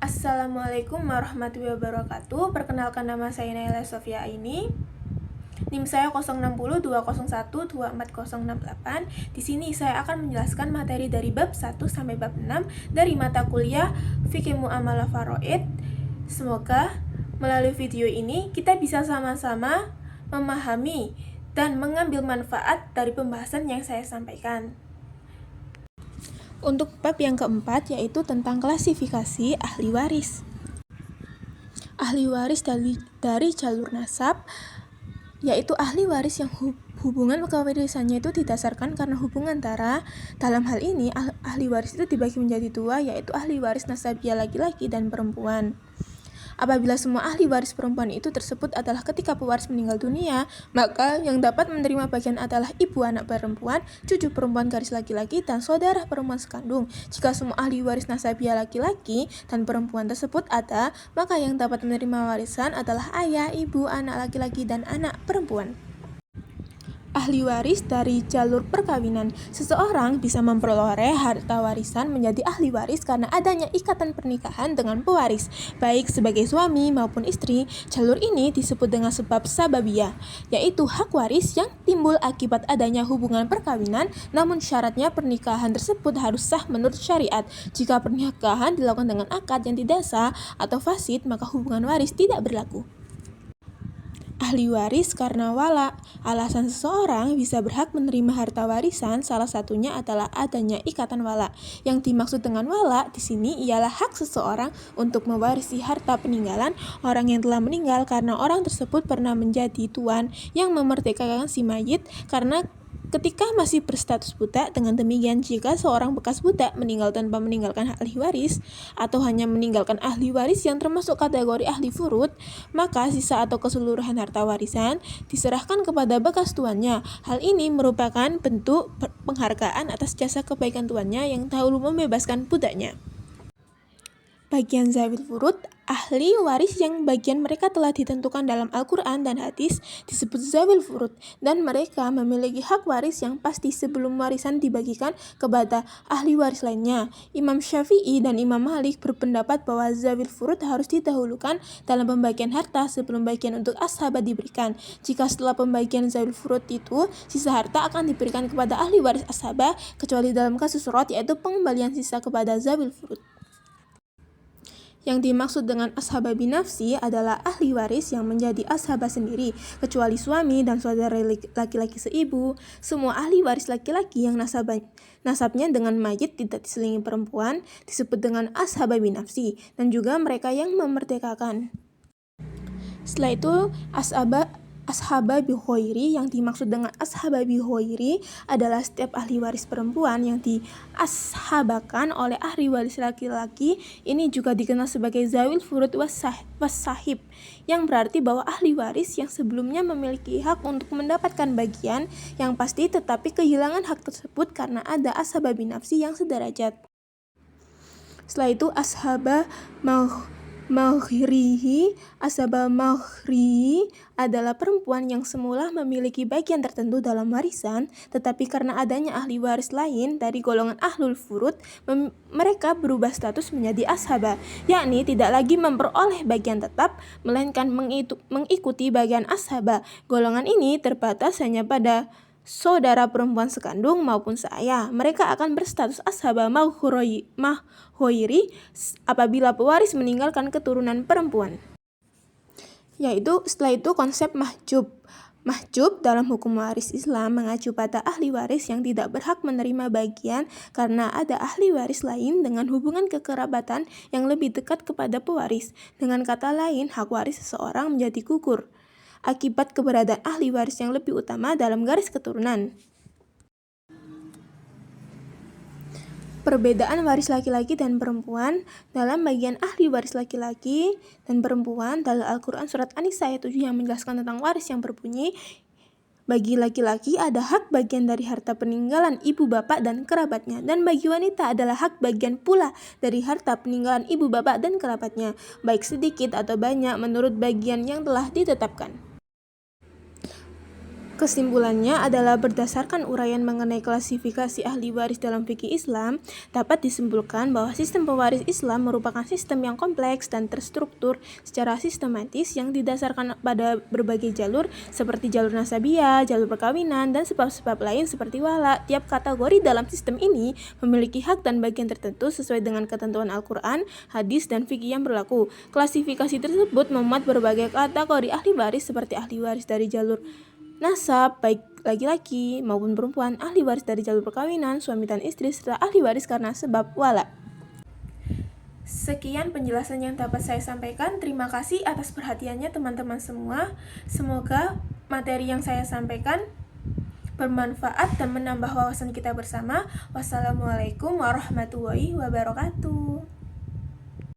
Assalamualaikum warahmatullahi wabarakatuh. Perkenalkan, nama saya Naila Sofia Aini. NIM saya 06020124068. Di sini saya akan menjelaskan materi dari bab 1 sampai bab 6 dari mata kuliah Fikih Muamalah Faraid. Semoga melalui video ini kita bisa sama-sama memahami dan mengambil manfaat dari pembahasan yang saya sampaikan. Untuk bab yang keempat, yaitu tentang klasifikasi ahli waris. Ahli waris dari jalur nasab, yaitu ahli waris yang hubungan kewarisannya itu didasarkan karena hubungan antara. Dalam hal ini, ahli waris itu dibagi menjadi dua, yaitu ahli waris nasabiah laki-laki dan perempuan. Apabila semua ahli waris perempuan itu tersebut adalah ketika pewaris meninggal dunia, maka yang dapat menerima bagian adalah ibu anak perempuan, cucu perempuan garis laki-laki, dan saudara perempuan sekandung. Jika semua ahli waris nasabiah laki-laki dan perempuan tersebut ada, maka yang dapat menerima warisan adalah ayah, ibu, anak laki-laki, dan anak perempuan. Ahli waris dari jalur perkawinan. Seseorang bisa memperoleh harta warisan menjadi ahli waris karena adanya ikatan pernikahan dengan pewaris, baik sebagai suami maupun istri. Jalur ini disebut dengan sebab sababiyah, yaitu hak waris yang timbul akibat adanya hubungan perkawinan, namun syaratnya pernikahan tersebut harus sah menurut syariat. Jika pernikahan dilakukan dengan akad yang tidak sah atau fasid, maka hubungan waris tidak berlaku. Ahli waris karena wala. Alasan seseorang bisa berhak menerima harta warisan salah satunya adalah adanya ikatan wala. Yang dimaksud dengan wala di sini ialah hak seseorang untuk mewarisi harta peninggalan orang yang telah meninggal karena orang tersebut pernah menjadi tuan yang memerdekakan si mayit karena ketika masih berstatus budak. Dengan demikian, jika seorang bekas budak meninggal tanpa meninggalkan ahli waris atau hanya meninggalkan ahli waris yang termasuk kategori ahli furud, maka sisa atau keseluruhan harta warisan diserahkan kepada bekas tuannya. Hal ini merupakan bentuk penghargaan atas jasa kebaikan tuannya yang dahulu membebaskan budaknya. Bagian zawil furud, ahli waris yang bagian mereka telah ditentukan dalam Al-Quran dan hadis disebut zawil furud, dan mereka memiliki hak waris yang pasti sebelum warisan dibagikan kepada ahli waris lainnya. Imam Syafi'i dan Imam Malik berpendapat bahwa zawil furud harus didahulukan dalam pembagian harta sebelum bagian untuk ashabah diberikan. Jika setelah pembagian zawil furud itu, sisa harta akan diberikan kepada ahli waris ashabah, kecuali dalam kasus rot, yaitu pengembalian sisa kepada zawil furud. Yang dimaksud dengan ashabah binafsi adalah ahli waris yang menjadi ashabah sendiri, kecuali suami dan saudara laki-laki seibu. Semua ahli waris laki-laki yang nasabnya dengan mayit tidak diselingi perempuan disebut dengan ashabah binafsi, dan juga mereka yang memerdekakan. Setelah itu, ashabah bikhoiri. Yang dimaksud dengan ashabah bikhoiri adalah setiap ahli waris perempuan yang diashabakan oleh ahli waris laki-laki. Ini juga dikenal sebagai zawil furud wassahib, yang berarti bahwa ahli waris yang sebelumnya memiliki hak untuk mendapatkan bagian yang pasti tetapi kehilangan hak tersebut karena ada ashabah binafsi yang sederajat. Setelah itu, ashabah maghrihi. Ashabah maghrihi adalah perempuan yang semula memiliki bagian tertentu dalam warisan, tetapi karena adanya ahli waris lain dari golongan ahlul furud, mereka berubah status menjadi ashabah, yakni tidak lagi memperoleh bagian tetap, melainkan mengikuti bagian ashabah. Golongan ini terbatas hanya pada saudara perempuan sekandung maupun seayah. Mereka akan berstatus ashabah maghrihi apabila pewaris meninggalkan keturunan perempuan. Yaitu setelah itu konsep mahjub. Mahjub dalam hukum waris Islam mengacu pada ahli waris yang tidak berhak menerima bagian karena ada ahli waris lain dengan hubungan kekerabatan yang lebih dekat kepada pewaris. Dengan kata lain, hak waris seseorang menjadi gugur akibat keberadaan ahli waris yang lebih utama dalam garis keturunan. Perbedaan waris laki-laki dan perempuan. Dalam bagian ahli waris laki-laki dan perempuan, dalam Al-Quran surat An-Nisa ayat 7 yang menjelaskan tentang waris yang berbunyi, bagi laki-laki ada hak bagian dari harta peninggalan ibu bapak dan kerabatnya, dan bagi wanita adalah hak bagian pula dari harta peninggalan ibu bapak dan kerabatnya, baik sedikit atau banyak menurut bagian yang telah ditetapkan. Kesimpulannya adalah berdasarkan uraian mengenai klasifikasi ahli waris dalam fikih Islam, dapat disimpulkan bahwa sistem pewaris Islam merupakan sistem yang kompleks dan terstruktur secara sistematis yang didasarkan pada berbagai jalur seperti jalur nasabiyah, jalur perkawinan, dan sebab-sebab lain seperti wala. Tiap kategori dalam sistem ini memiliki hak dan bagian tertentu sesuai dengan ketentuan Al-Quran, hadis, dan fikih yang berlaku. Klasifikasi tersebut memuat berbagai kategori ahli waris seperti ahli waris dari jalur nasab, baik laki-laki maupun perempuan, ahli waris dari jalur perkawinan, suami dan istri, serta ahli waris karena sebab wala. Sekian penjelasan yang dapat saya sampaikan. Terima kasih atas perhatiannya teman-teman semua. Semoga materi yang saya sampaikan bermanfaat dan menambah wawasan kita bersama. Wassalamualaikum warahmatullahi wabarakatuh.